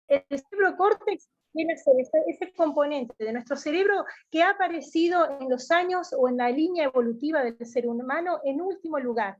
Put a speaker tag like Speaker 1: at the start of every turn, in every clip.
Speaker 1: el cerebro córtex viene a ser ese componente de nuestro cerebro que ha aparecido en los años o en la línea evolutiva del ser humano en último lugar.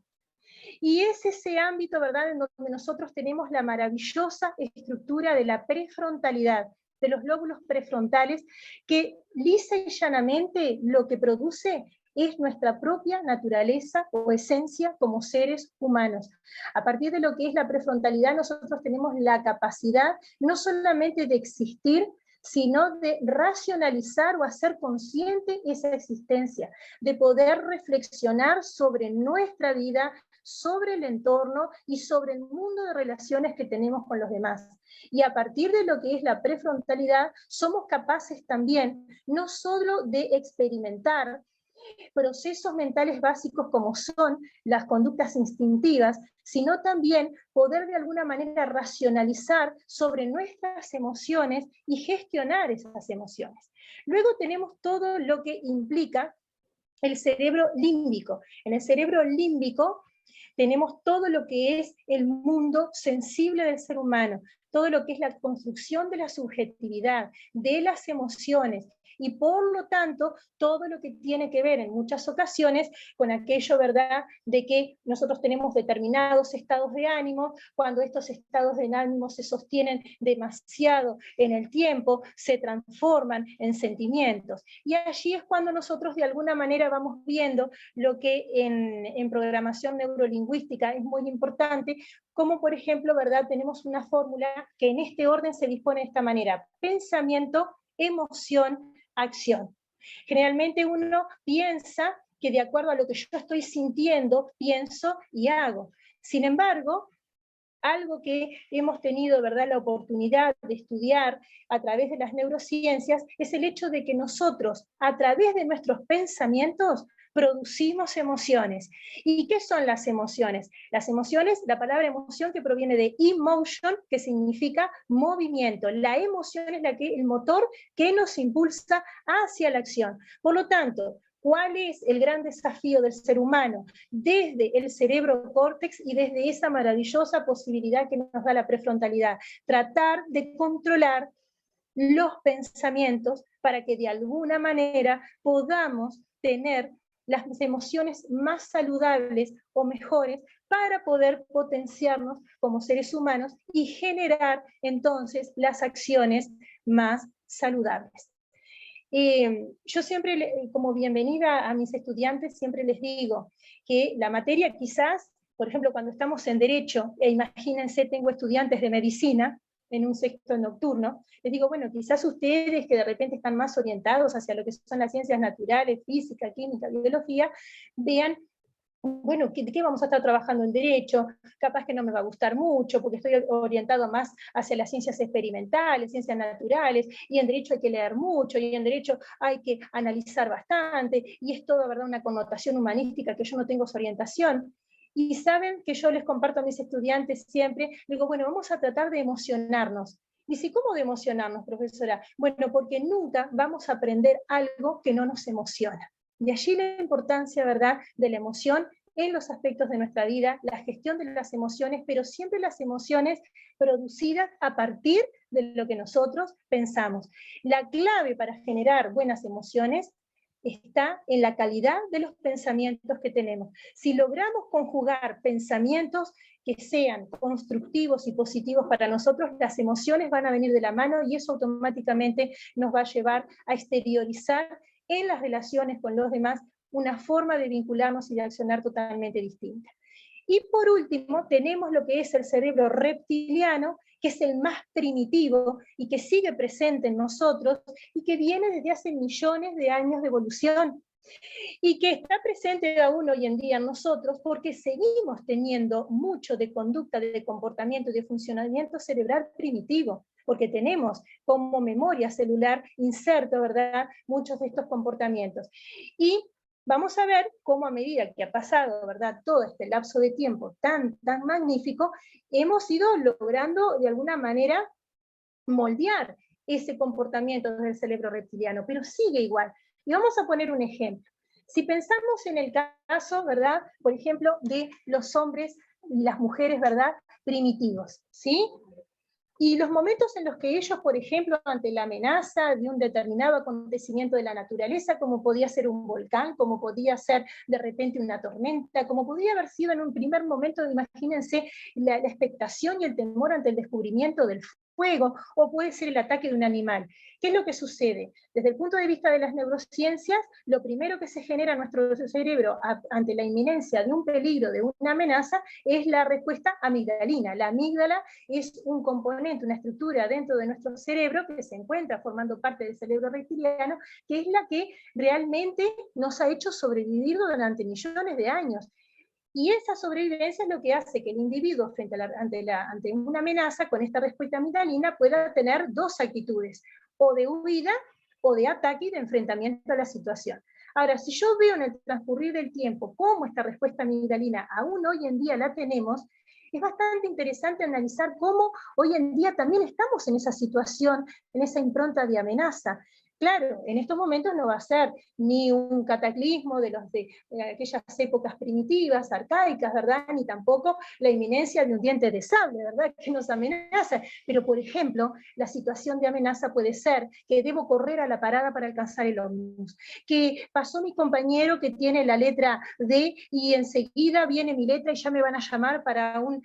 Speaker 1: Y es ese ámbito, ¿verdad?, en donde nosotros tenemos la maravillosa estructura de la prefrontalidad, de los lóbulos prefrontales, que lisa y llanamente lo que produce es nuestra propia naturaleza o esencia como seres humanos. A partir de lo que es la prefrontalidad, nosotros tenemos la capacidad no solamente de existir, sino de racionalizar o hacer consciente esa existencia, de poder reflexionar sobre nuestra vida, sobre el entorno y sobre el mundo de relaciones que tenemos con los demás. Y a partir de lo que es la prefrontalidad, somos capaces también no solo de experimentar procesos mentales básicos como son las conductas instintivas, sino también poder de alguna manera racionalizar sobre nuestras emociones y gestionar esas emociones. Luego tenemos todo lo que implica el cerebro límbico. En el cerebro límbico tenemos todo lo que es el mundo sensible del ser humano, todo lo que es la construcción de la subjetividad, de las emociones, y por lo tanto, todo lo que tiene que ver en muchas ocasiones con aquello, ¿verdad?, de que nosotros tenemos determinados estados de ánimo, cuando estos estados de ánimo se sostienen demasiado en el tiempo, se transforman en sentimientos. Y allí es cuando nosotros de alguna manera vamos viendo lo que en programación neurolingüística es muy importante, como por ejemplo, ¿verdad?, tenemos una fórmula que en este orden se dispone de esta manera: pensamiento, emoción, acción. Generalmente uno piensa que de acuerdo a lo que yo estoy sintiendo, pienso y hago. Sin embargo, algo que hemos tenido, ¿verdad?, la oportunidad de estudiar a través de las neurociencias es el hecho de que nosotros, a través de nuestros pensamientos, producimos emociones. ¿Y qué son las emociones? Las emociones, la palabra emoción que proviene de emotion, que significa movimiento. La emoción es el motor que nos impulsa hacia la acción. Por lo tanto, ¿cuál es el gran desafío del ser humano? Desde el cerebro córtex y desde esa maravillosa posibilidad que nos da la prefrontalidad, tratar de controlar los pensamientos para que de alguna manera podamos tener las emociones más saludables o mejores para poder potenciarnos como seres humanos y generar entonces las acciones más saludables. Yo siempre, como bienvenida a mis estudiantes, siempre les digo que la materia quizás, por ejemplo, cuando estamos en Derecho, e imagínense, tengo estudiantes de Medicina en un sexto nocturno, les digo, bueno, quizás ustedes que de repente están más orientados hacia lo que son las ciencias naturales, física, química, biología, vean, bueno, ¿de qué vamos a estar trabajando en Derecho? Capaz que no me va a gustar mucho, porque estoy orientado más hacia las ciencias experimentales, ciencias naturales, y en Derecho hay que leer mucho, y en Derecho hay que analizar bastante, y es toda, ¿verdad?, una connotación humanística que yo no tengo esa orientación. Y saben que yo les comparto a mis estudiantes siempre, digo, bueno, vamos a tratar de emocionarnos. Dice, ¿cómo de emocionarnos, profesora? Bueno, porque nunca vamos a aprender algo que no nos emociona. De allí la importancia, ¿verdad?, de la emoción en los aspectos de nuestra vida, la gestión de las emociones, pero siempre las emociones producidas a partir de lo que nosotros pensamos. La clave para generar buenas emociones está en la calidad de los pensamientos que tenemos. Si logramos conjugar pensamientos que sean constructivos y positivos para nosotros, las emociones van a venir de la mano y eso automáticamente nos va a llevar a exteriorizar en las relaciones con los demás una forma de vincularnos y de accionar totalmente distinta. Y por último, tenemos lo que es el cerebro reptiliano, que es el más primitivo y que sigue presente en nosotros y que viene desde hace millones de años de evolución y que está presente aún hoy en día en nosotros porque seguimos teniendo mucho de conducta, de comportamiento y de funcionamiento cerebral primitivo, porque tenemos como memoria celular inserto, ¿verdad?, muchos de estos comportamientos. Y vamos a ver cómo a medida que ha pasado, ¿verdad?, todo este lapso de tiempo tan magnífico, hemos ido logrando de alguna manera moldear ese comportamiento del cerebro reptiliano, pero sigue igual. Y vamos a poner un ejemplo. Si pensamos en el caso, ¿verdad?, por ejemplo, de los hombres y las mujeres, ¿verdad?, primitivos, ¿sí? Y los momentos en los que ellos, por ejemplo, ante la amenaza de un determinado acontecimiento de la naturaleza, como podía ser un volcán, como podía ser de repente una tormenta, como podía haber sido en un primer momento, imagínense, la expectación y el temor ante el descubrimiento del fuego, o puede ser el ataque de un animal. ¿Qué es lo que sucede? Desde el punto de vista de las neurociencias, lo primero que se genera en nuestro cerebro ante la inminencia de un peligro, de una amenaza, es la respuesta amigdalina. La amígdala es un componente, una estructura dentro de nuestro cerebro que se encuentra formando parte del cerebro reptiliano, que es la que realmente nos ha hecho sobrevivir durante millones de años. Y esa sobrevivencia es lo que hace que el individuo ante una amenaza con esta respuesta amigdalina pueda tener dos actitudes, o de huida o de ataque y de enfrentamiento a la situación. Ahora, si yo veo en el transcurrir del tiempo cómo esta respuesta amigdalina aún hoy en día la tenemos, es bastante interesante analizar cómo hoy en día también estamos en esa situación, en esa impronta de amenaza. Claro, en estos momentos no va a ser ni un cataclismo de aquellas épocas primitivas, arcaicas, ¿verdad? Ni tampoco la inminencia de un diente de sable, ¿verdad? Que nos amenaza. Pero, por ejemplo, la situación de amenaza puede ser que debo correr a la parada para alcanzar el ómnibus, que pasó mi compañero que tiene la letra D y enseguida viene mi letra y ya me van a llamar para un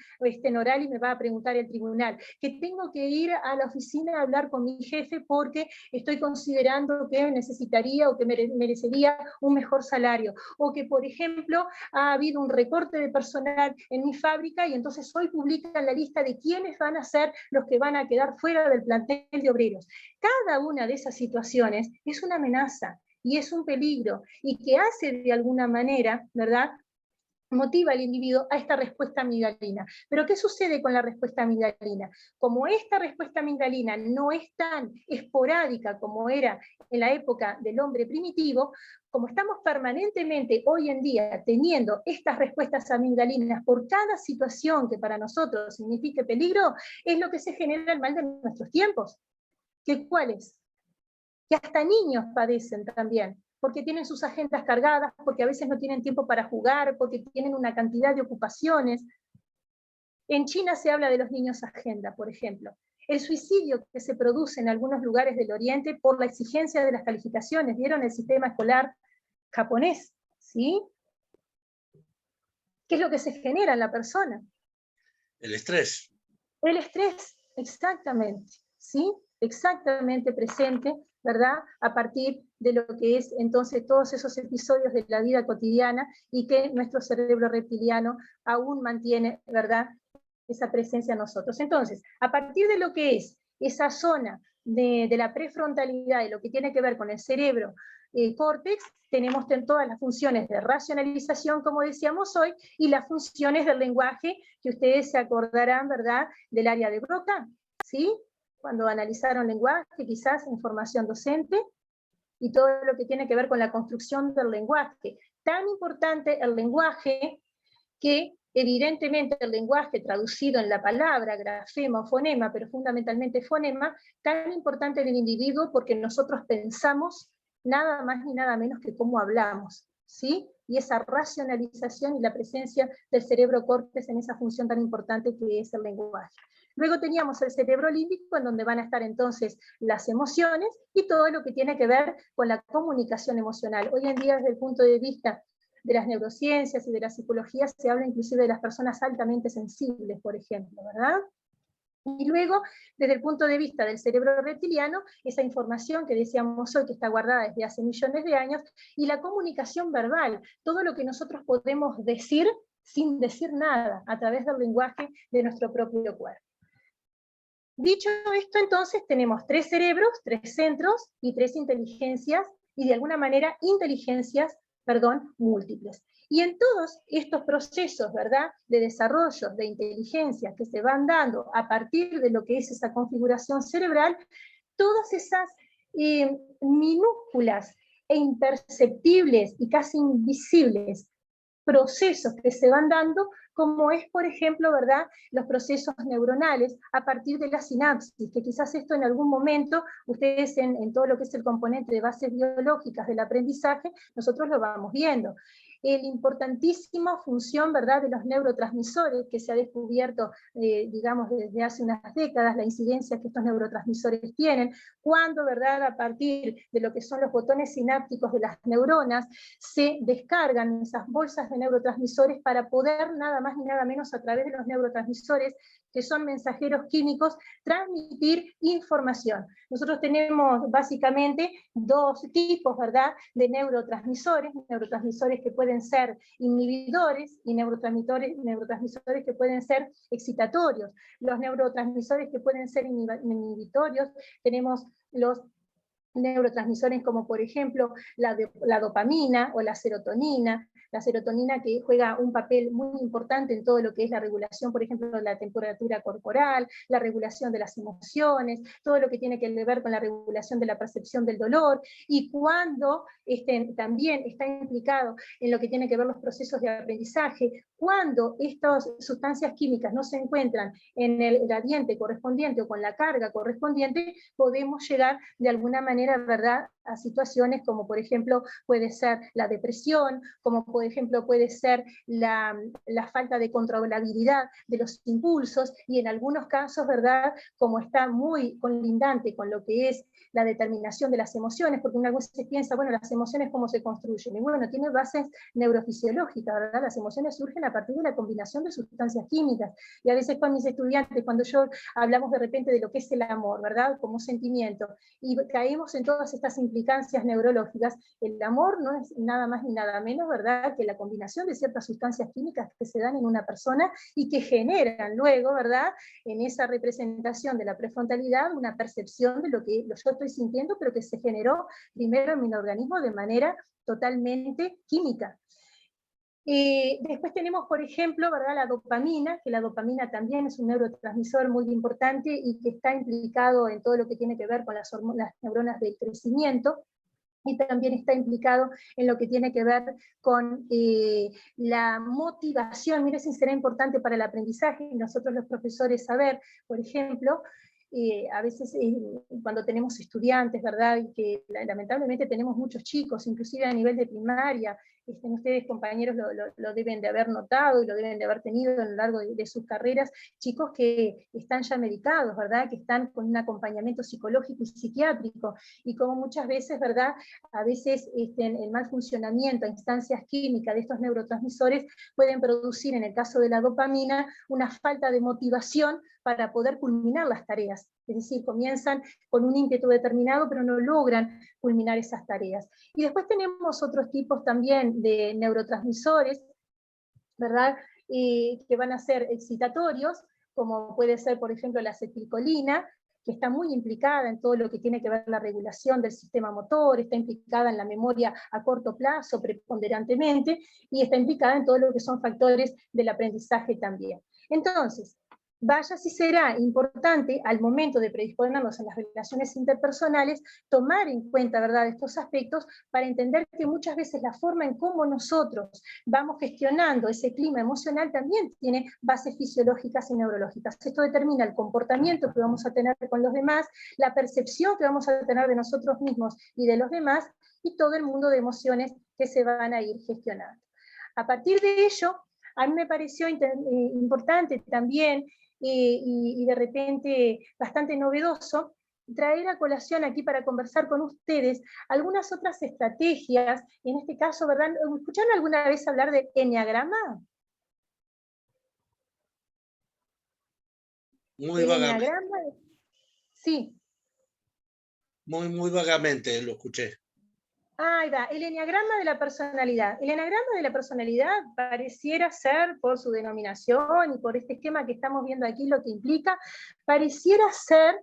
Speaker 1: oral y me va a preguntar el tribunal, que tengo que ir a la oficina a hablar con mi jefe porque estoy considerando que necesitaría o que merecería un mejor salario, o que, por ejemplo, ha habido un recorte de personal en mi fábrica y entonces hoy publican la lista de quiénes van a ser los que van a quedar fuera del plantel de obreros. Cada una de esas situaciones es una amenaza y es un peligro, y que hace de alguna manera, ¿verdad?, motiva al individuo a esta respuesta amigdalina. Pero ¿qué sucede con la respuesta amigdalina? Como esta respuesta amigdalina no es tan esporádica como era en la época del hombre primitivo, como estamos permanentemente hoy en día teniendo estas respuestas amigdalinas por cada situación que para nosotros signifique peligro, es lo que se genera el mal de nuestros tiempos. ¿Cuál es? Que hasta niños padecen también, porque tienen sus agendas cargadas, porque a veces no tienen tiempo para jugar, porque tienen una cantidad de ocupaciones. En China se habla de los niños agenda, por ejemplo. El suicidio que se produce en algunos lugares del Oriente por la exigencia de las calificaciones. ¿Vieron el sistema escolar japonés? ¿Sí? ¿Qué es lo que se genera en la persona?
Speaker 2: El estrés.
Speaker 1: El estrés, exactamente. ¿Sí? Exactamente presente, ¿verdad? A partir de lo que es entonces todos esos episodios de la vida cotidiana y que nuestro cerebro reptiliano aún mantiene, ¿verdad?, esa presencia en nosotros. Entonces, a partir de lo que es esa zona de la prefrontalidad y lo que tiene que ver con el cerebro córtex, tenemos todas las funciones de racionalización, como decíamos hoy, y las funciones del lenguaje, que ustedes se acordarán, ¿verdad?, del área de Broca, ¿sí?, cuando analizaron lenguaje, quizás información docente, y todo lo que tiene que ver con la construcción del lenguaje. Tan importante el lenguaje que evidentemente el lenguaje traducido en la palabra, grafema o fonema, pero fundamentalmente fonema, tan importante en el individuo porque nosotros pensamos nada más ni nada menos que cómo hablamos, ¿sí? Y esa racionalización y la presencia del cerebro córtex en esa función tan importante que es el lenguaje. Luego teníamos el cerebro límbico, en donde van a estar entonces las emociones y todo lo que tiene que ver con la comunicación emocional. Hoy en día, desde el punto de vista de las neurociencias y de la psicología, se habla inclusive de las personas altamente sensibles, por ejemplo, ¿verdad? Y luego, desde el punto de vista del cerebro reptiliano, esa información que decíamos hoy, que está guardada desde hace millones de años, y la comunicación verbal, todo lo que nosotros podemos decir sin decir nada, a través del lenguaje de nuestro propio cuerpo. Dicho esto, entonces, tenemos 3 cerebros, 3 centros y 3 inteligencias, y de alguna manera inteligencias, múltiples. Y en todos estos procesos, ¿verdad?, de desarrollo de inteligencia que se van dando a partir de lo que es esa configuración cerebral, todas esas minúsculas e imperceptibles y casi invisibles procesos que se van dando, como es, por ejemplo, ¿verdad?, los procesos neuronales a partir de la sinapsis, que quizás esto en algún momento, ustedes en todo lo que es el componente de bases biológicas del aprendizaje, nosotros lo vamos viendo. la importantísima función, ¿verdad?, de los neurotransmisores, que se ha descubierto, digamos, desde hace unas décadas, la incidencia que estos neurotransmisores tienen, cuando, ¿verdad?, a partir de lo que son los botones sinápticos de las neuronas, se descargan esas bolsas de neurotransmisores para poder, nada más ni nada menos, a través de los neurotransmisores, que son mensajeros químicos, transmitir información. Nosotros tenemos básicamente dos tipos, ¿verdad?, de neurotransmisores que pueden ser inhibidores y neurotransmisores que pueden ser excitatorios. Los neurotransmisores que pueden ser inhibitorios, tenemos los neurotransmisores como por ejemplo la dopamina o la serotonina que juega un papel muy importante en todo lo que es la regulación, por ejemplo, de la temperatura corporal, la regulación de las emociones, todo lo que tiene que ver con la regulación de la percepción del dolor, y cuando también está implicado en lo que tiene que ver los procesos de aprendizaje, cuando estas sustancias químicas no se encuentran en el gradiente correspondiente o con la carga correspondiente, podemos llegar de alguna manera, ¿verdad?, a situaciones como por ejemplo puede ser la depresión, como por ejemplo puede ser la falta de controlabilidad de los impulsos, y en algunos casos, ¿verdad?, como está muy colindante con lo que es la determinación de las emociones, porque una vez se piensa, bueno, las emociones cómo se construyen, y bueno, tiene bases neurofisiológicas, ¿verdad? Las emociones surgen a partir de la combinación de sustancias químicas, y a veces con mis estudiantes, cuando yo hablamos de repente de lo que es el amor, ¿verdad?, como sentimiento, y caemos en todas estas implicancias neurológicas, el amor no es nada más ni nada menos, ¿verdad?, que la combinación de ciertas sustancias químicas que se dan en una persona y que generan luego, ¿verdad?, en esa representación de la prefrontalidad, una percepción de lo que yo estoy sintiendo, pero que se generó primero en mi organismo de manera totalmente química. Después tenemos, por ejemplo, ¿verdad?, la dopamina, que la dopamina también es un neurotransmisor muy importante y que está implicado en todo lo que tiene que ver con las neuronas del crecimiento, y también está implicado en lo que tiene que ver con la motivación. Mire si será importante para el aprendizaje, y nosotros los profesores saber, por ejemplo, a veces cuando tenemos estudiantes, ¿verdad?, y que lamentablemente tenemos muchos chicos, inclusive a nivel de primaria, ustedes compañeros lo deben de haber notado y lo deben de haber tenido a lo largo de sus carreras, chicos que están ya medicados, ¿verdad?, que están con un acompañamiento psicológico y psiquiátrico, y como muchas veces, ¿verdad?, a veces el mal funcionamiento a instancias químicas de estos neurotransmisores pueden producir, en el caso de la dopamina, una falta de motivación para poder culminar las tareas. Es decir, comienzan con un ímpetu determinado, pero no logran culminar esas tareas. Y después tenemos otros tipos también de neurotransmisores, ¿verdad?, que van a ser excitatorios, como puede ser, por ejemplo, la acetilcolina, que está muy implicada en todo lo que tiene que ver la regulación del sistema motor, está implicada en la memoria a corto plazo preponderantemente, y está implicada en todo lo que son factores del aprendizaje también. Entonces, vaya si será importante al momento de predisponernos en las relaciones interpersonales, tomar en cuenta, ¿verdad?, estos aspectos, para entender que muchas veces la forma en cómo nosotros vamos gestionando ese clima emocional también tiene bases fisiológicas y neurológicas. Esto determina el comportamiento que vamos a tener con los demás, la percepción que vamos a tener de nosotros mismos y de los demás, y todo el mundo de emociones que se van a ir gestionando. A partir de ello, a mí me pareció importante también, y de repente bastante novedoso, traer a colación aquí para conversar con ustedes algunas otras estrategias, en este caso, ¿verdad? ¿Escucharon alguna vez hablar de eneagrama?
Speaker 2: Muy
Speaker 1: El
Speaker 2: vagamente.
Speaker 1: eneagrama, sí.
Speaker 2: Muy vagamente lo escuché.
Speaker 1: Ahí va, el eneagrama de la personalidad. El eneagrama de la personalidad pareciera ser, por su denominación y por este esquema que estamos viendo aquí, lo que implica, pareciera ser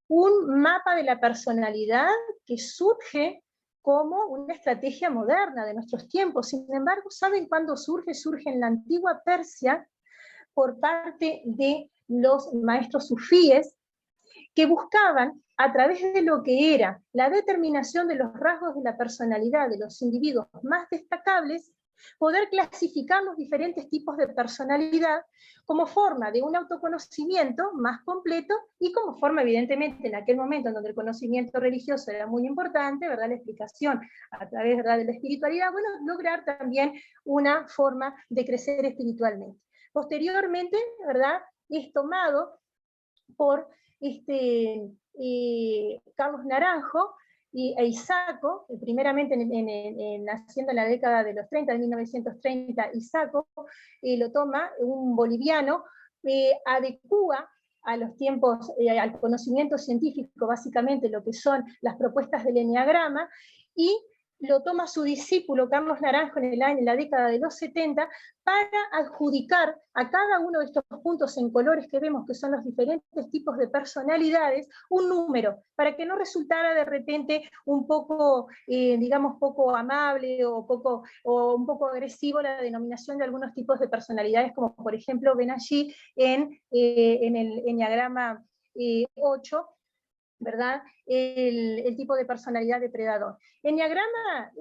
Speaker 1: un mapa de la personalidad que surge como una estrategia moderna de nuestros tiempos. Sin embargo, ¿saben cuándo surge? Surge en la antigua Persia por parte de los maestros sufíes, que buscaban, a través de lo que era la determinación de los rasgos de la personalidad de los individuos más destacables, Poder clasificar los diferentes tipos de personalidad como forma de un autoconocimiento más completo y como forma, evidentemente, en aquel momento en donde el conocimiento religioso era muy importante, ¿verdad? La explicación a través, ¿verdad?, de la espiritualidad, bueno, lograr también una forma de crecer espiritualmente. Posteriormente, ¿verdad?, es tomado por Carlos Naranjo e Issaco, primeramente naciendo en la década de los 30, de 1930, Issaco lo toma, un boliviano, adecúa a los tiempos, al conocimiento científico, básicamente lo que son las propuestas del eneagrama, y lo toma su discípulo Carlos Naranjo en la década de los 70 para adjudicar a cada uno de estos puntos en colores que vemos, que son los diferentes tipos de personalidades, un número, para que no resultara de repente un poco, digamos, poco amable o un poco agresivo la denominación de algunos tipos de personalidades, como por ejemplo ven allí en el Enneagrama 8, ¿verdad? El tipo de personalidad depredador. Enneagrama,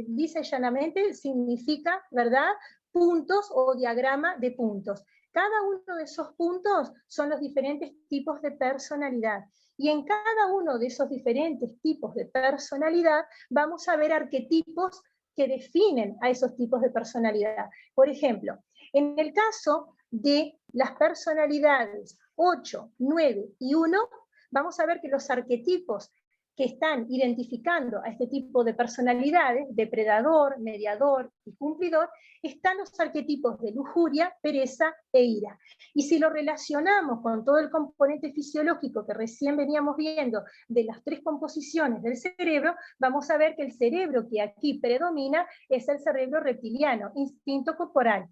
Speaker 1: dice llanamente, significa, ¿verdad?, puntos o diagrama de puntos. Cada uno de esos puntos son los diferentes tipos de personalidad. Y en cada uno de esos diferentes tipos de personalidad vamos a ver arquetipos que definen a esos tipos de personalidad. Por ejemplo, en el caso de las personalidades 8, 9 y 1, vamos a ver que los arquetipos que están identificando a este tipo de personalidades, depredador, mediador y cumplidor, están los arquetipos de lujuria, pereza e ira. Y si lo relacionamos con todo el componente fisiológico que recién veníamos viendo de las 3 composiciones del cerebro, vamos a ver que el cerebro que aquí predomina es el cerebro reptiliano, instinto corporal.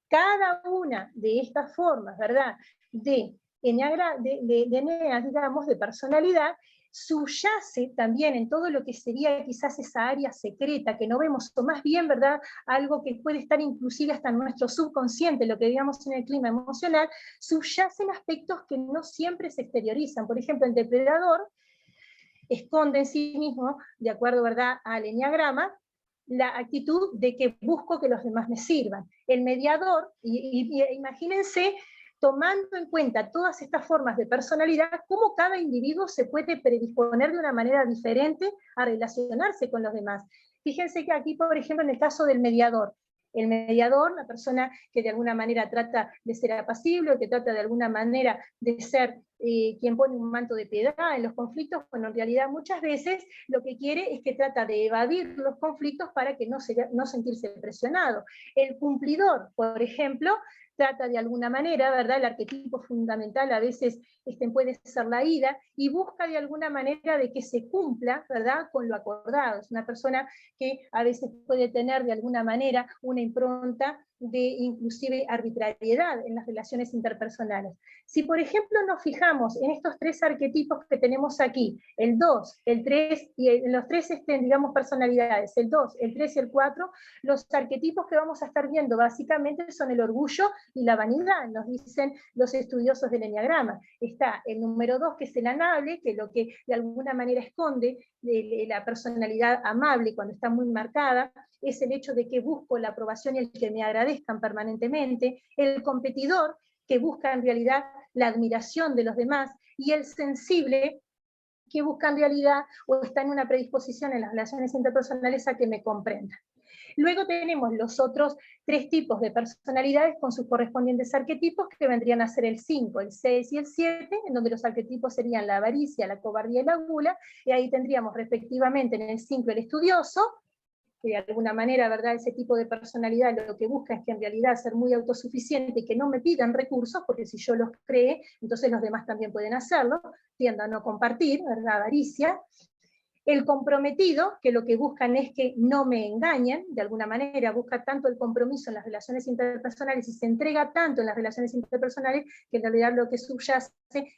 Speaker 1: Cada una de estas formas, ¿verdad?, de Eneas, digamos, de personalidad, subyace también en todo lo que sería quizás esa área secreta que no vemos, o más bien, ¿verdad?, algo que puede estar inclusive hasta en nuestro subconsciente, lo que digamos en el clima emocional, subyacen aspectos que no siempre se exteriorizan. Por ejemplo, el depredador esconde en sí mismo, de acuerdo, ¿verdad?, al eneagrama, la actitud de que busco que los demás me sirvan. El mediador, y imagínense, tomando en cuenta todas estas formas de personalidad, cómo cada individuo se puede predisponer de una manera diferente a relacionarse con los demás. Fíjense que aquí, por ejemplo, en el caso del mediador, el mediador, la persona que de alguna manera trata de ser apacible, que trata de alguna manera de ser quien pone un manto de piedad en los conflictos, bueno, en realidad muchas veces lo que quiere es que trata de evadir los conflictos para que no sentirse presionado. El cumplidor, por ejemplo, trata de alguna manera, ¿verdad?, el arquetipo fundamental a veces puede ser la ira, y busca de alguna manera de que se cumpla, ¿verdad?, con lo acordado. Es una persona que a veces puede tener de alguna manera una impronta de inclusive arbitrariedad en las relaciones interpersonales. Si por ejemplo nos fijamos en estos 3 arquetipos que tenemos aquí, el 2, el 3, y en los 3 digamos personalidades, el 2, el 3 y el 4, los arquetipos que vamos a estar viendo básicamente son el orgullo y la vanidad, nos dicen los estudiosos del eneagrama. Está el número 2, que es el amable, que lo que de alguna manera esconde la personalidad amable cuando está muy marcada, es el hecho de que busco la aprobación y el que me agradezcan permanentemente, el competidor, que busca en realidad la admiración de los demás, y el sensible, que busca en realidad o está en una predisposición en las relaciones interpersonales a que me comprendan. Luego tenemos los otros 3 tipos de personalidades con sus correspondientes arquetipos, que vendrían a ser el 5, el 6 y el 7, en donde los arquetipos serían la avaricia, la cobardía y la gula, y ahí tendríamos respectivamente en el 5 el estudioso, que de alguna manera, ¿verdad?, ese tipo de personalidad lo que busca es que en realidad ser muy autosuficiente y que no me pidan recursos, porque si yo los cree, entonces los demás también pueden hacerlo, tiendo a no compartir, ¿verdad?, avaricia. El comprometido, que lo que buscan es que no me engañen, de alguna manera busca tanto el compromiso en las relaciones interpersonales y se entrega tanto en las relaciones interpersonales que en realidad lo que subyace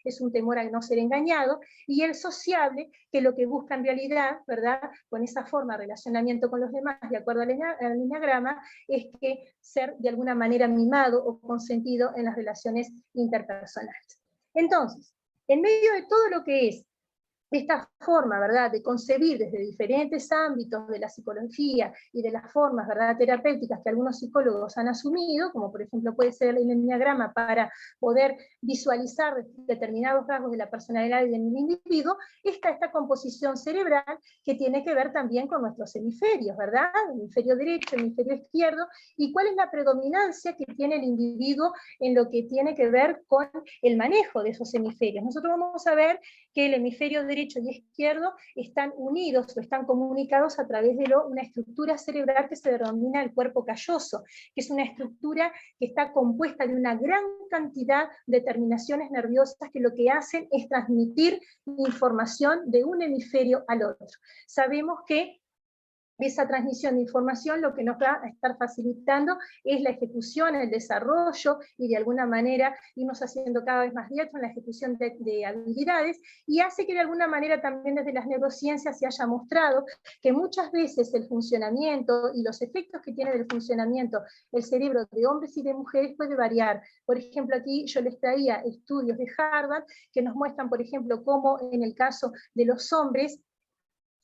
Speaker 1: es un temor a no ser engañado. Y el sociable, que lo que busca en realidad, ¿verdad?, con esa forma de relacionamiento con los demás, de acuerdo al eneagrama, es que ser de alguna manera mimado o consentido en las relaciones interpersonales. Entonces, en medio de todo lo que es esta forma, ¿verdad?, de concebir desde diferentes ámbitos de la psicología y de las formas, ¿verdad?, terapéuticas que algunos psicólogos han asumido, como por ejemplo puede ser el enneagrama para poder visualizar determinados rasgos de la personalidad del individuo, está esta composición cerebral que tiene que ver también con nuestros hemisferios, ¿verdad?, el hemisferio derecho, el hemisferio izquierdo, y cuál es la predominancia que tiene el individuo en lo que tiene que ver con el manejo de esos hemisferios. Nosotros vamos a ver que el hemisferio derecho y izquierdo están unidos o están comunicados a través de una estructura cerebral que se denomina el cuerpo calloso, que es una estructura que está compuesta de una gran cantidad de terminaciones nerviosas que lo que hacen es transmitir información de un hemisferio al otro. Sabemos que esa transmisión de información lo que nos va a estar facilitando es la ejecución, el desarrollo, y de alguna manera irnos haciendo cada vez más diestros en la ejecución de habilidades, y hace que de alguna manera también desde las neurociencias se haya mostrado que muchas veces el funcionamiento y los efectos que tiene del funcionamiento el cerebro de hombres y de mujeres puede variar. Por ejemplo, aquí yo les traía estudios de Harvard que nos muestran, por ejemplo, cómo en el caso de los hombres,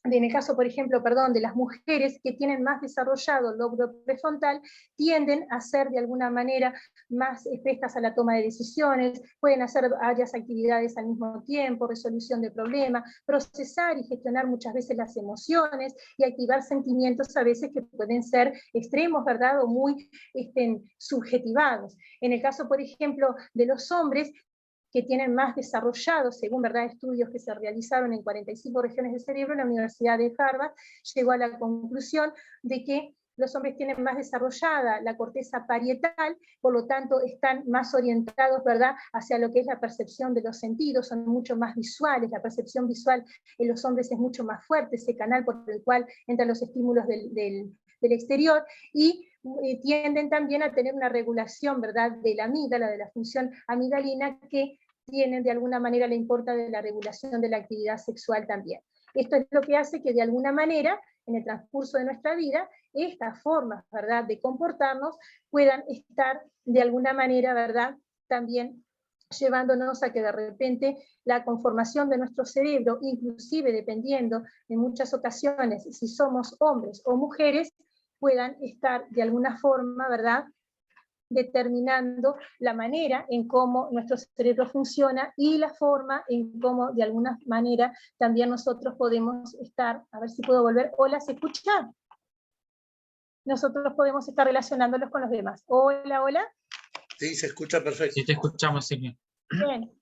Speaker 1: en el caso, por ejemplo, de las mujeres que tienen más desarrollado el lóbulo prefrontal, tienden a ser de alguna manera más expresas a la toma de decisiones, pueden hacer varias actividades al mismo tiempo, resolución de problemas, procesar y gestionar muchas veces las emociones y activar sentimientos a veces que pueden ser extremos, ¿verdad?, o muy subjetivados. En el caso, por ejemplo, de los hombres, que tienen más desarrollados, según estudios que se realizaron en 45 regiones del cerebro, la Universidad de Harvard llegó a la conclusión de que los hombres tienen más desarrollada la corteza parietal, por lo tanto están más orientados, ¿verdad?, hacia lo que es la percepción de los sentidos, son mucho más visuales, la percepción visual en los hombres es mucho más fuerte, ese canal por el cual entran los estímulos del exterior, y tienden también a tener una regulación, ¿verdad?, de la amígdala, de la función amigdalina, que tienen de alguna manera la importancia de la regulación de la actividad sexual también. Esto es lo que hace que de alguna manera, en el transcurso de nuestra vida, estas formas, ¿verdad?, de comportarnos puedan estar de alguna manera, ¿verdad?, también llevándonos a que de repente la conformación de nuestro cerebro, inclusive dependiendo en muchas ocasiones si somos hombres o mujeres, puedan estar de alguna forma, ¿verdad?, determinando la manera en cómo nuestro cerebro funciona y la forma en cómo de alguna manera también nosotros podemos estar, a ver si puedo volver, hola, ¿se escucha? Nosotros podemos estar relacionándolos con los demás. Hola, hola.
Speaker 2: Sí, se escucha perfecto.
Speaker 3: Sí, te escuchamos, Silvia.
Speaker 1: Bien.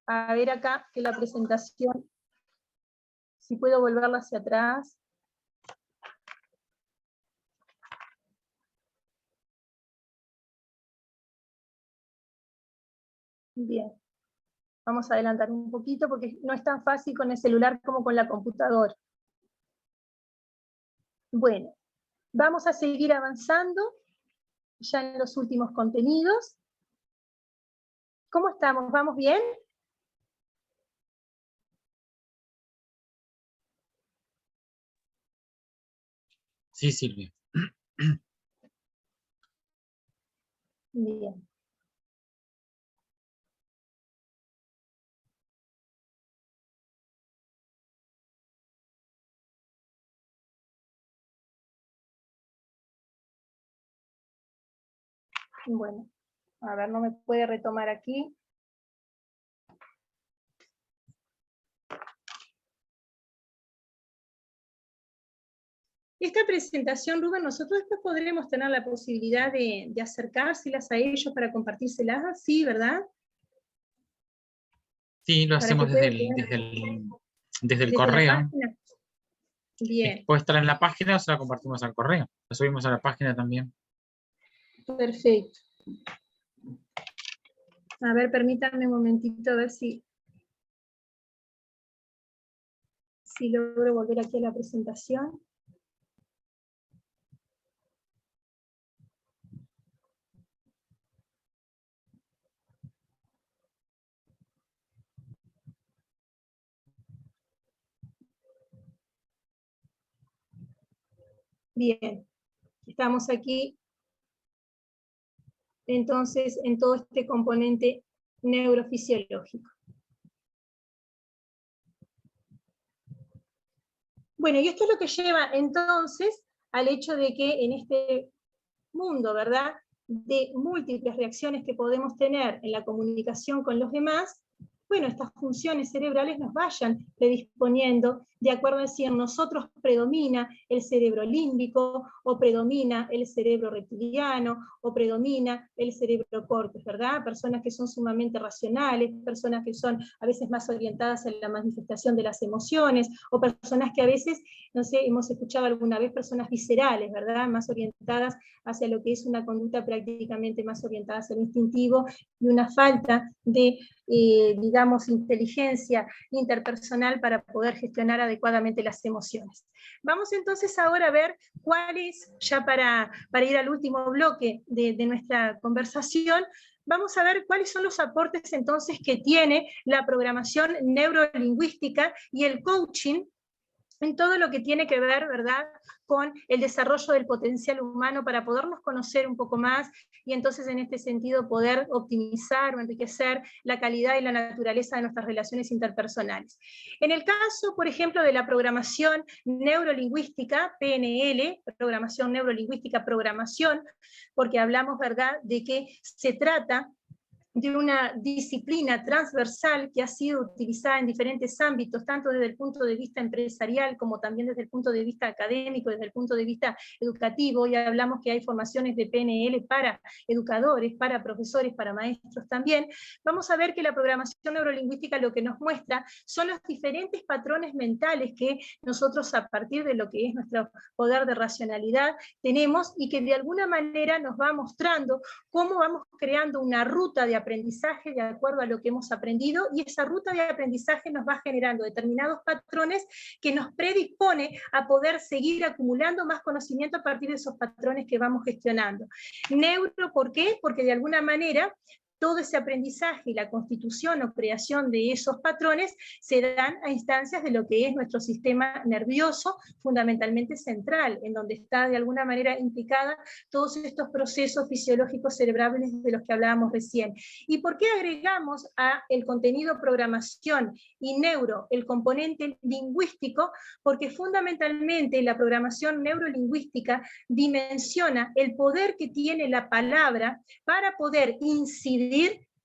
Speaker 1: A ver acá que la presentación, si puedo volverla hacia atrás. Bien, vamos a adelantar un poquito porque no es tan fácil con el celular como con la computadora. Bueno, vamos a seguir avanzando ya en los últimos contenidos. ¿Cómo estamos? ¿Vamos bien?
Speaker 3: Sí, Silvia.
Speaker 1: Bien. Bueno, a ver, no me puede retomar aquí. Esta presentación, Rubén, nosotros después podremos tener la posibilidad de acercárselas a ellos para compartírselas, ¿sí, verdad?
Speaker 3: Sí, lo
Speaker 1: Para
Speaker 3: hacemos
Speaker 1: que
Speaker 3: desde el
Speaker 1: la
Speaker 3: correo.
Speaker 1: página. Bien.
Speaker 3: Puede estar en la página o se la compartimos al correo. La subimos a la página también.
Speaker 1: Perfecto. A ver, permítanme un momentito a ver si logro volver aquí a la presentación. Bien, estamos aquí entonces en todo este componente neurofisiológico. Bueno, y esto es lo que lleva entonces al hecho de que en este mundo, ¿verdad?, de múltiples reacciones que podemos tener en la comunicación con los demás, bueno, estas funciones cerebrales nos vayan predisponiendo de acuerdo a si en nosotros predomina el cerebro límbico, o predomina el cerebro reptiliano, o predomina el cerebro córtex, ¿verdad? Personas que son sumamente racionales, personas que son a veces más orientadas en la manifestación de las emociones, o personas que a veces, no sé, hemos escuchado alguna vez personas viscerales, ¿verdad? Más orientadas hacia lo que es una conducta prácticamente más orientada hacia lo instintivo, y una falta de digamos, inteligencia interpersonal para poder gestionar adecuadamente las emociones. Vamos entonces ahora a ver cuál es, ya para ir al último bloque de nuestra conversación, vamos a ver cuáles son los aportes entonces que tiene la programación neurolingüística y el coaching en todo lo que tiene que ver, ¿verdad?, con el desarrollo del potencial humano para podernos conocer un poco más y entonces en este sentido poder optimizar o enriquecer la calidad y la naturaleza de nuestras relaciones interpersonales. En el caso, por ejemplo, de la programación neurolingüística, PNL, programación neurolingüística, programación, porque hablamos, ¿verdad?, de que se trata de una disciplina transversal que ha sido utilizada en diferentes ámbitos, tanto desde el punto de vista empresarial como también desde el punto de vista académico, desde el punto de vista educativo. Ya hablamos que hay formaciones de PNL para educadores, para profesores, para maestros también. Vamos a ver que la programación neurolingüística lo que nos muestra son los diferentes patrones mentales que nosotros, a partir de lo que es nuestro poder de racionalidad, tenemos, y que de alguna manera nos va mostrando cómo vamos creando una ruta de aprendizaje de acuerdo a lo que hemos aprendido, y esa ruta de aprendizaje nos va generando determinados patrones que nos predispone a poder seguir acumulando más conocimiento a partir de esos patrones que vamos gestionando. Neuro, ¿por qué? Porque de alguna manera todo ese aprendizaje y la constitución o creación de esos patrones se dan a instancias de lo que es nuestro sistema nervioso, fundamentalmente central, en donde está de alguna manera implicada todos estos procesos fisiológicos cerebrales de los que hablábamos recién. ¿Y por qué agregamos a el contenido programación y neuro el componente lingüístico? Porque fundamentalmente la programación neurolingüística dimensiona el poder que tiene la palabra para poder incidir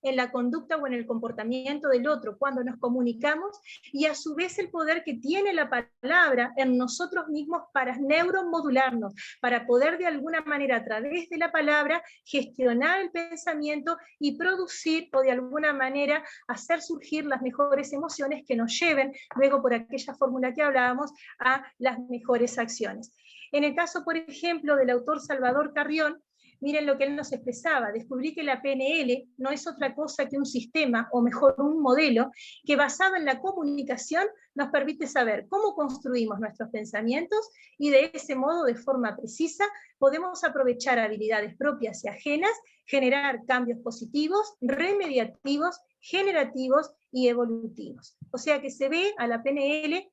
Speaker 1: en la conducta o en el comportamiento del otro cuando nos comunicamos, y a su vez el poder que tiene la palabra en nosotros mismos para neuromodularnos, para poder de alguna manera a través de la palabra gestionar el pensamiento y producir o de alguna manera hacer surgir las mejores emociones que nos lleven luego, por aquella fórmula que hablábamos, a las mejores acciones. En el caso, por ejemplo, del autor Salvador Carrión, miren lo que él nos expresaba: descubrí que la PNL no es otra cosa que un sistema, o mejor un modelo, que basado en la comunicación nos permite saber cómo construimos nuestros pensamientos, y de ese modo, de forma precisa, podemos aprovechar habilidades propias y ajenas, generar cambios positivos, remediativos, generativos y evolutivos. O sea que se ve a la PNL,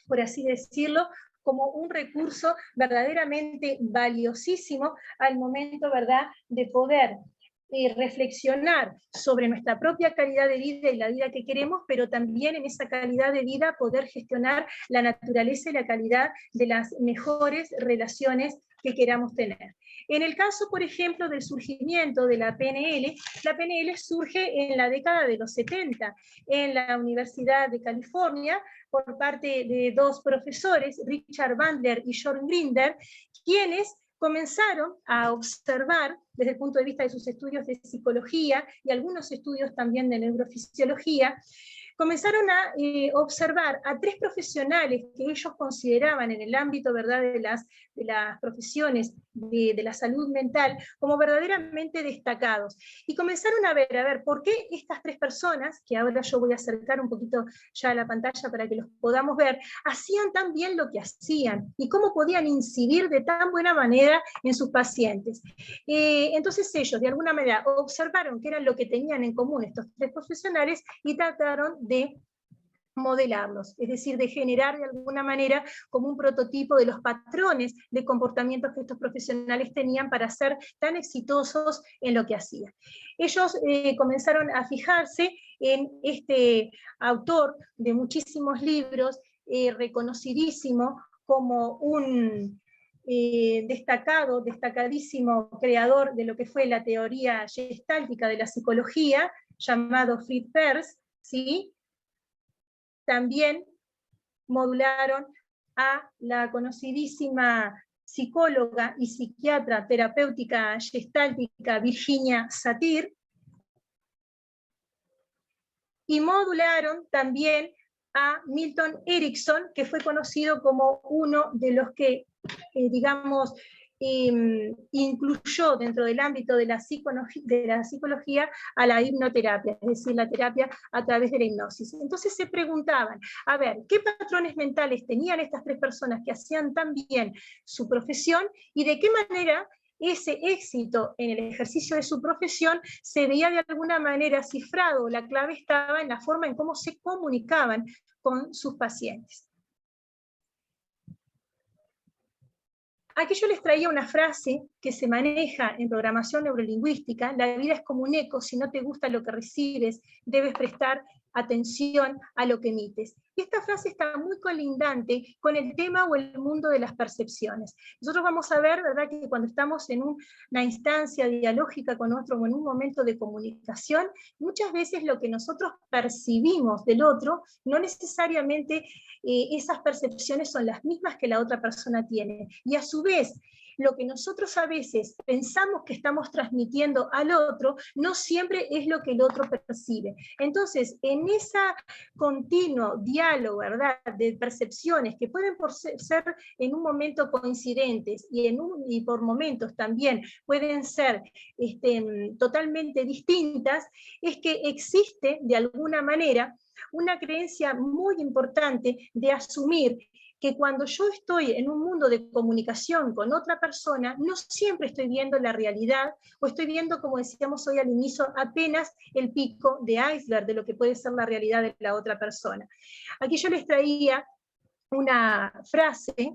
Speaker 1: por así decirlo, como un recurso verdaderamente valiosísimo al momento, ¿verdad?, de poder reflexionar sobre nuestra propia calidad de vida y la vida que queremos, pero también en esa calidad de vida poder gestionar la naturaleza y la calidad de las mejores relaciones que queramos tener. En el caso, por ejemplo, del surgimiento de la PNL surge en la década de los 70 en la Universidad de California por parte de dos profesores, Richard Bandler y John Grinder, quienes comenzaron a observar desde el punto de vista de sus estudios de psicología y algunos estudios también de neurofisiología, comenzaron a observar a tres profesionales que ellos consideraban en el ámbito, ¿verdad?, de las profesiones de la salud mental como verdaderamente destacados. Y comenzaron a ver por qué estas tres personas, que ahora yo voy a acercar un poquito ya a la pantalla para que los podamos ver, hacían tan bien lo que hacían y cómo podían incidir de tan buena manera en sus pacientes. Entonces ellos, de alguna manera, observaron qué era lo que tenían en común estos tres profesionales y trataron de modelarlos, es decir, de generar de alguna manera como un prototipo de los patrones de comportamientos que estos profesionales tenían para ser tan exitosos en lo que hacían. Ellos comenzaron a fijarse en este autor de muchísimos libros, reconocidísimo como un destacadísimo creador de lo que fue la teoría gestáltica de la psicología, llamado Fritz Perls, ¿sí? También modularon a la conocidísima psicóloga y psiquiatra terapéutica gestáltica Virginia Satir, y modularon también a Milton Erickson, que fue conocido como uno de los que, digamos, incluyó dentro del ámbito de la psicología a la hipnoterapia, es decir, la terapia a través de la hipnosis. Entonces se preguntaban, a ver, ¿qué patrones mentales tenían estas tres personas que hacían tan bien su profesión y de qué manera ese éxito en el ejercicio de su profesión se veía de alguna manera cifrado? La clave estaba en la forma en cómo se comunicaban con sus pacientes. Aquí yo les traía una frase que se maneja en programación neurolingüística: la vida es como un eco, si no te gusta lo que recibes, debes prestar atención a lo que emites. Y esta frase está muy colindante con el tema o el mundo de las percepciones. Nosotros vamos a ver, ¿verdad?, que cuando estamos en una instancia dialógica con otro o en un momento de comunicación, muchas veces lo que nosotros percibimos del otro, no necesariamente esas percepciones son las mismas que la otra persona tiene. Y a su vez, lo que nosotros a veces pensamos que estamos transmitiendo al otro, no siempre es lo que el otro percibe. Entonces, en ese continuo diálogo, ¿verdad?, de percepciones que pueden ser en un momento coincidentes y por momentos también pueden ser totalmente distintas, es que existe de alguna manera una creencia muy importante de asumir que cuando yo estoy en un mundo de comunicación con otra persona, no siempre estoy viendo la realidad, o estoy viendo, como decíamos hoy al inicio, apenas el pico de iceberg de lo que puede ser la realidad de la otra persona. Aquí yo les traía una frase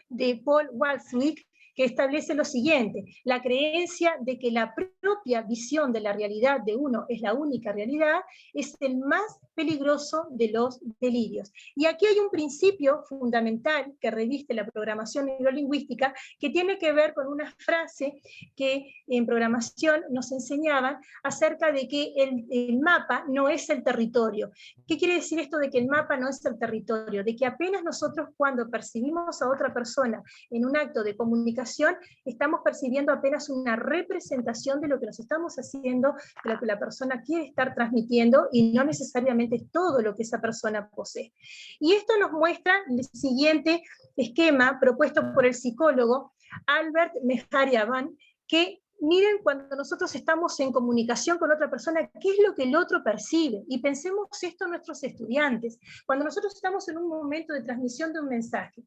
Speaker 1: de Paul Walswick que establece lo siguiente: la creencia de que la propia visión de la realidad de uno es la única realidad es el más peligroso de los delirios. Y aquí hay un principio fundamental que reviste la programación neurolingüística, que tiene que ver con una frase que en programación nos enseñaban acerca de que el mapa no es el territorio. ¿Qué quiere decir esto de que el mapa no es el territorio? De que apenas nosotros, cuando percibimos a otra persona en un acto de comunicación, estamos percibiendo apenas una representación de lo que nos estamos haciendo, de lo que la persona quiere estar transmitiendo, y no necesariamente es todo lo que esa persona posee. Y esto nos muestra el siguiente esquema propuesto por el psicólogo Albert Mehrabian, que miren, cuando nosotros estamos en comunicación con otra persona, ¿qué es lo que el otro percibe? Y pensemos esto en nuestros estudiantes. Cuando nosotros estamos en un momento de transmisión de un mensaje,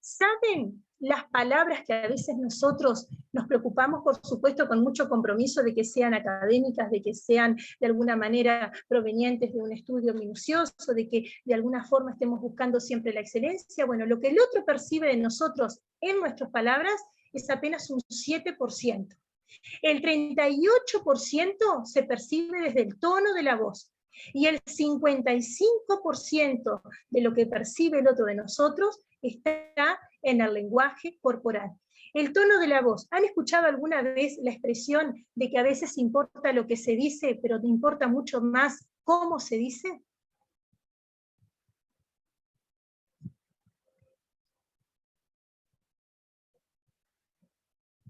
Speaker 1: ¿saben las palabras que a veces nosotros nos preocupamos, por supuesto, con mucho compromiso de que sean académicas, de que sean de alguna manera provenientes de un estudio minucioso, de que de alguna forma estemos buscando siempre la excelencia? Bueno, lo que el otro percibe de nosotros en nuestras palabras es apenas un 7%. El 38% se percibe desde el tono de la voz, y el 55% de lo que percibe el otro de nosotros está en el lenguaje corporal. El tono de la voz. ¿Han escuchado alguna vez la expresión de que a veces importa lo que se dice, pero te importa mucho más cómo se dice?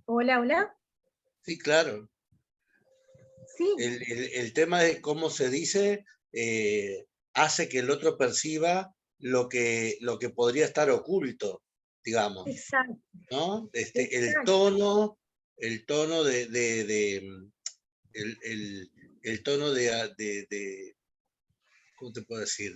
Speaker 1: Hola, hola.
Speaker 2: Sí, claro.
Speaker 1: Sí.
Speaker 2: El tema de cómo se dice hace que el otro perciba lo que podría estar oculto, digamos.
Speaker 1: Exacto.
Speaker 2: ¿No?
Speaker 1: Exacto.
Speaker 2: El tono el tono de, ¿cómo te puedo decir?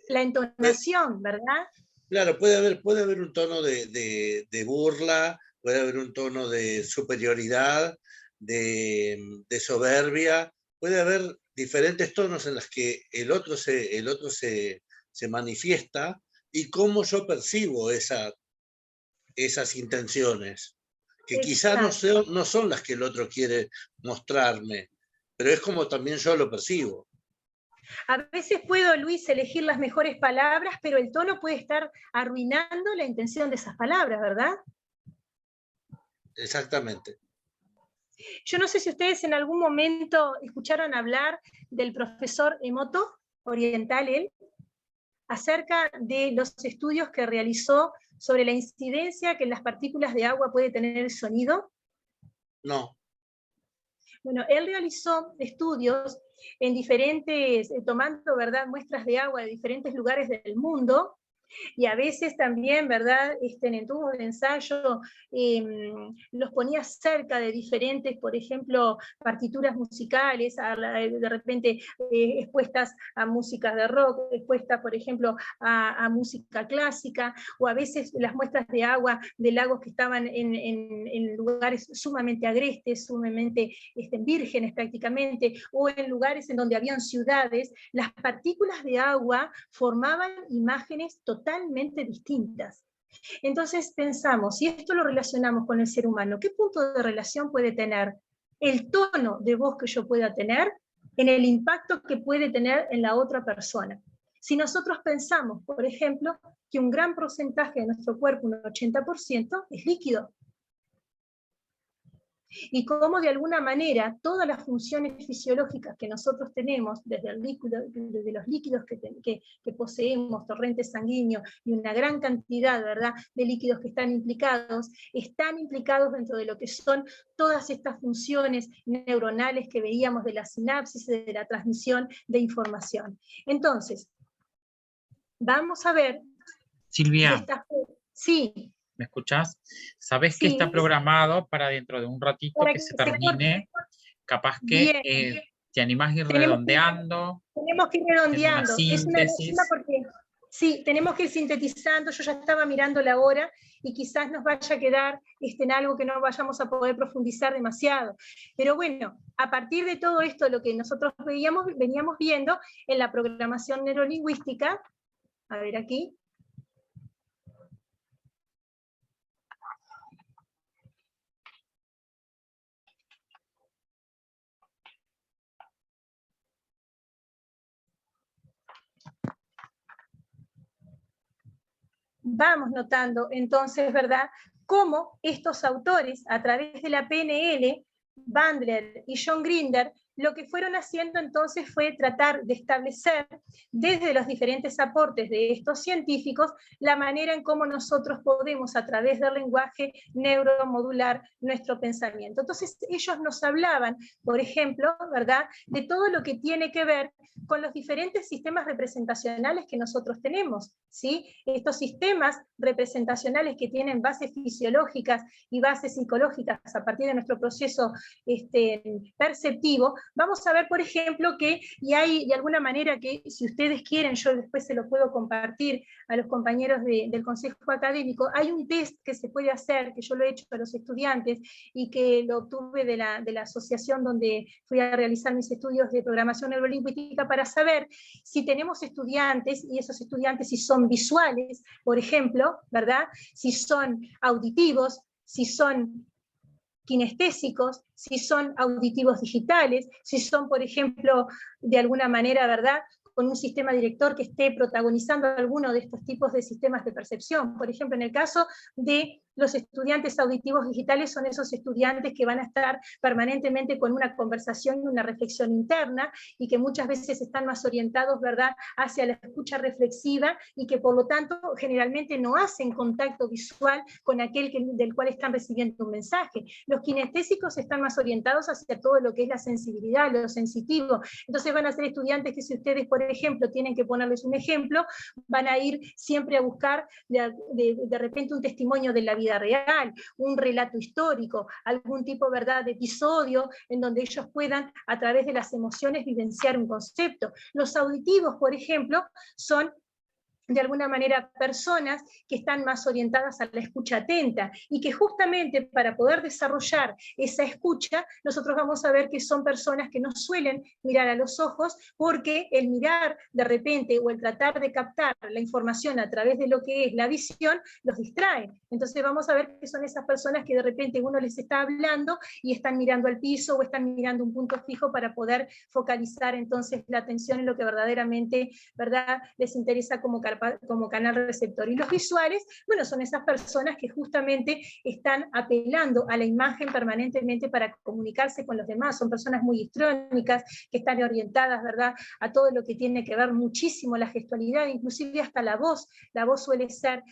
Speaker 1: La entonación, ¿verdad?
Speaker 2: Claro, puede haber un tono de burla, puede haber un tono de superioridad, de soberbia, puede haber diferentes tonos en los que el otro se manifiesta, y cómo yo percibo esas intenciones, que quizás no son las que el otro quiere mostrarme, pero es como también yo lo percibo.
Speaker 1: A veces puedo, Luis, elegir las mejores palabras, pero el tono puede estar arruinando la intención de esas palabras, ¿verdad?
Speaker 2: Exactamente.
Speaker 1: Yo no sé si ustedes en algún momento escucharon hablar del profesor Emoto, oriental él, acerca de los estudios que realizó sobre la incidencia que en las partículas de agua puede tener el sonido.
Speaker 2: No.
Speaker 1: Bueno, él realizó estudios en diferentes, tomando, ¿verdad?, muestras de agua de diferentes lugares del mundo, y a veces también, ¿verdad?, en tubos de ensayo, los ponía cerca de diferentes, por ejemplo, partituras musicales, de repente expuestas a música de rock, expuestas, por ejemplo, a música clásica, o a veces las muestras de agua de lagos que estaban en lugares sumamente agrestes, sumamente vírgenes prácticamente, o en lugares en donde habían ciudades, las partículas de agua formaban imágenes totalmente distintas. Entonces pensamos, si esto lo relacionamos con el ser humano, ¿qué punto de relación puede tener el tono de voz que yo pueda tener en el impacto que puede tener en la otra persona? Si nosotros pensamos, por ejemplo, que un gran porcentaje de nuestro cuerpo, un 80%, es líquido, y cómo de alguna manera todas las funciones fisiológicas que nosotros tenemos, desde los líquidos que poseemos, torrentes sanguíneos y una gran cantidad, ¿verdad?, de líquidos que están implicados dentro de lo que son todas estas funciones neuronales que veíamos de la sinapsis y de la transmisión de información. Entonces, vamos a ver...
Speaker 3: Silvia,
Speaker 1: sí.
Speaker 3: ¿me escuchás? ¿Sabés que
Speaker 1: Sí.
Speaker 3: está programado para dentro de un ratito que se termine? Capaz que te animás a ir redondeando.
Speaker 1: Tenemos que ir redondeando.
Speaker 3: Es una
Speaker 1: lástima porque sí, tenemos que ir sintetizando. Yo ya estaba mirando la hora y quizás nos vaya a quedar en algo que no vayamos a poder profundizar demasiado. Pero bueno, a partir de todo esto, lo que nosotros veníamos viendo en la programación neurolingüística, a ver aquí, vamos notando entonces, ¿verdad?, cómo estos autores, a través de la PNL, Bandler y John Grinder, lo que fueron haciendo entonces fue tratar de establecer, desde los diferentes aportes de estos científicos, la manera en cómo nosotros podemos, a través del lenguaje, neuromodular nuestro pensamiento. Entonces ellos nos hablaban, por ejemplo, ¿verdad?, de todo lo que tiene que ver con los diferentes sistemas representacionales que nosotros tenemos, ¿sí? Estos sistemas representacionales que tienen bases fisiológicas y bases psicológicas a partir de nuestro proceso perceptivo. Vamos a ver, por ejemplo, que, y hay de alguna manera que, si ustedes quieren, yo después se lo puedo compartir a los compañeros del Consejo Académico, hay un test que se puede hacer, que yo lo he hecho para los estudiantes, y que lo obtuve de la asociación donde fui a realizar mis estudios de programación neurolingüística, para saber si tenemos estudiantes, y esos estudiantes si son visuales, por ejemplo, ¿verdad?, si son auditivos, si son kinestésicos, si son auditivos digitales, si son, por ejemplo, de alguna manera, ¿verdad?, con un sistema director que esté protagonizando alguno de estos tipos de sistemas de percepción. Por ejemplo, en el caso de los estudiantes auditivos digitales, son esos estudiantes que van a estar permanentemente con una conversación y una reflexión interna, y que muchas veces están más orientados, ¿verdad?, hacia la escucha reflexiva, y que por lo tanto generalmente no hacen contacto visual con aquel del cual están recibiendo un mensaje. Los kinestésicos están más orientados hacia todo lo que es la sensibilidad, lo sensitivo. Entonces van a ser estudiantes que, si ustedes, por ejemplo, tienen que ponerles un ejemplo, van a ir siempre a buscar de repente un testimonio de la vida real, un relato histórico, algún tipo, ¿verdad?, de episodio en donde ellos puedan, a través de las emociones, vivenciar un concepto. Los auditivos, por ejemplo, son de alguna manera personas que están más orientadas a la escucha atenta y que justamente para poder desarrollar esa escucha, nosotros vamos a ver que son personas que no suelen mirar a los ojos porque el mirar de repente o el tratar de captar la información a través de lo que es la visión los distrae. Entonces vamos a ver que son esas personas que de repente uno les está hablando y están mirando al piso o están mirando un punto fijo para poder focalizar entonces la atención en lo que verdaderamente, ¿verdad?, les interesa como canal receptor. Y los visuales, bueno, son esas personas que justamente están apelando a la imagen permanentemente para comunicarse con los demás, son personas muy histrónicas, que están orientadas, ¿verdad?, a todo lo que tiene que ver muchísimo la gestualidad, inclusive hasta la voz suele ser,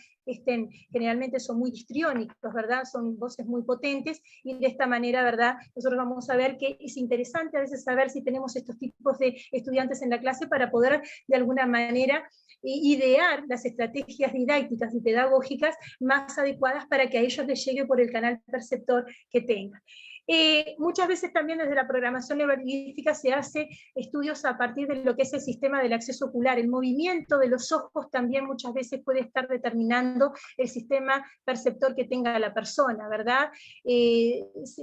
Speaker 1: generalmente son muy histriónicos, ¿verdad?, son voces muy potentes, y de esta manera, ¿verdad?, nosotros vamos a ver que es interesante a veces saber si tenemos estos tipos de estudiantes en la clase para poder, de alguna manera, idear las estrategias didácticas y pedagógicas más adecuadas para que a ellos les llegue por el canal perceptor que tengan. Muchas veces también desde la programación neurolingüística se hace estudios a partir de lo que es el sistema del acceso ocular. El movimiento de los ojos también muchas veces puede estar determinando el sistema perceptor que tenga la persona, ¿verdad?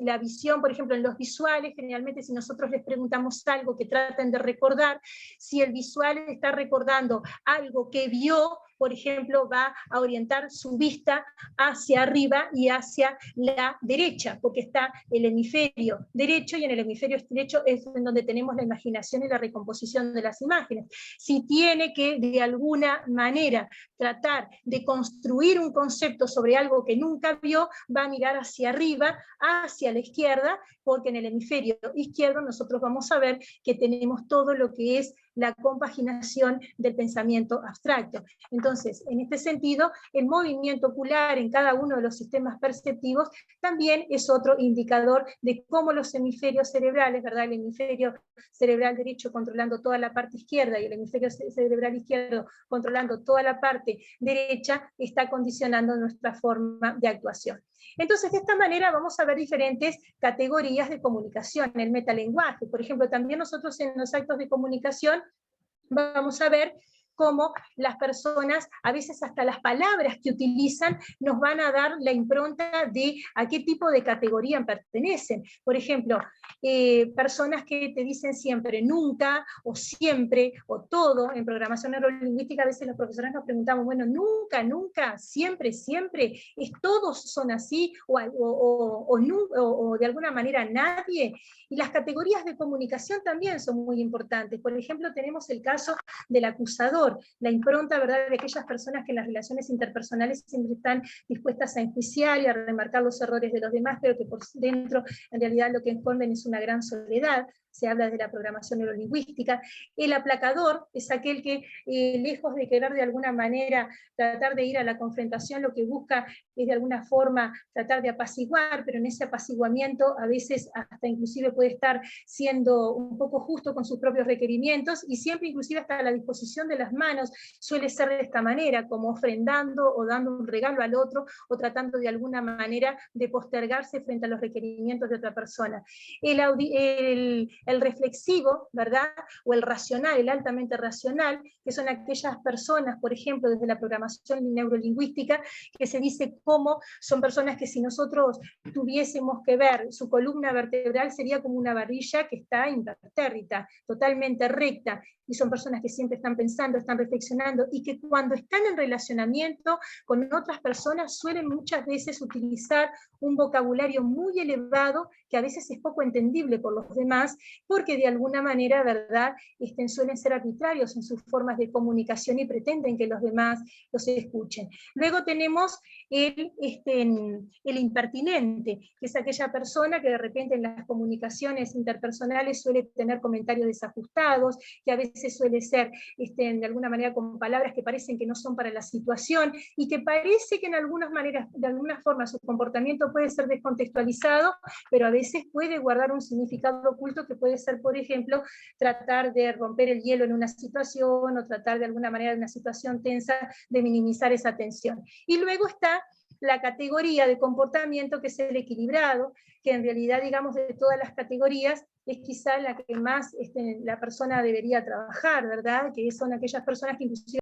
Speaker 1: La visión, por ejemplo, en los visuales, generalmente si nosotros les preguntamos algo que traten de recordar, si el visual está recordando algo que vio, por ejemplo, va a orientar su vista hacia arriba y hacia la derecha, porque está el hemisferio derecho, y en el hemisferio derecho es en donde tenemos la imaginación y la recomposición de las imágenes. Si tiene que, de alguna manera, tratar de construir un concepto sobre algo que nunca vio, va a mirar hacia arriba, hacia la izquierda, porque en el hemisferio izquierdo nosotros vamos a ver que tenemos todo lo que es la compaginación del pensamiento abstracto. Entonces, en este sentido, el movimiento ocular en cada uno de los sistemas perceptivos también es otro indicador de cómo los hemisferios cerebrales, ¿verdad?, el hemisferio cerebral derecho controlando toda la parte izquierda y el hemisferio cerebral izquierdo controlando toda la parte derecha, está condicionando nuestra forma de actuación. Entonces, de esta manera vamos a ver diferentes categorías de comunicación. El metalenguaje, por ejemplo, también nosotros en los actos de comunicación vamos a ver cómo las personas, a veces hasta las palabras que utilizan, nos van a dar la impronta de a qué tipo de categoría pertenecen. Por ejemplo, personas que te dicen siempre nunca, o siempre, o todo. En programación neurolingüística a veces los profesores nos preguntamos, bueno, nunca, nunca, siempre, siempre, todos son así, o de alguna manera nadie. Y las categorías de comunicación también son muy importantes. Por ejemplo, tenemos el caso del acusador, la impronta, ¿verdad?, de aquellas personas que en las relaciones interpersonales siempre están dispuestas a enjuiciar y a remarcar los errores de los demás, pero que por dentro en realidad lo que esconden es una gran soledad. Se habla de la programación neurolingüística. El aplacador es aquel que, lejos de querer de alguna manera tratar de ir a la confrontación, lo que busca es de alguna forma tratar de apaciguar, pero en ese apaciguamiento a veces hasta inclusive puede estar siendo un poco justo con sus propios requerimientos, y siempre inclusive hasta a la disposición de las manos suele ser de esta manera, como ofrendando o dando un regalo al otro, o tratando de alguna manera de postergarse frente a los requerimientos de otra persona. El reflexivo, ¿verdad?, o el racional, el altamente racional, que son aquellas personas, por ejemplo, desde la programación neurolingüística, que se dice cómo son personas que si nosotros tuviésemos que ver su columna vertebral sería como una varilla que está impertérrita, totalmente recta, y son personas que siempre están pensando, están reflexionando, y que cuando están en relacionamiento con otras personas suelen muchas veces utilizar un vocabulario muy elevado que a veces es poco entendible por los demás, porque de alguna manera, ¿verdad?, suelen ser arbitrarios en sus formas de comunicación y pretenden que los demás los escuchen. Luego tenemos el impertinente, que es aquella persona que de repente en las comunicaciones interpersonales suele tener comentarios desajustados, que a veces suele ser de alguna manera con palabras que parecen que no son para la situación, y que parece que en algunas maneras, de alguna forma su comportamiento puede ser descontextualizado, pero a veces puede guardar un significado oculto que puede ser, por ejemplo, tratar de romper el hielo en una situación, o tratar de alguna manera de una situación tensa de minimizar esa tensión. Y luego está la categoría de comportamiento, que es el equilibrado, que en realidad, digamos, de todas las categorías, es quizá la que más la persona debería trabajar, ¿verdad?, que son aquellas personas que inclusive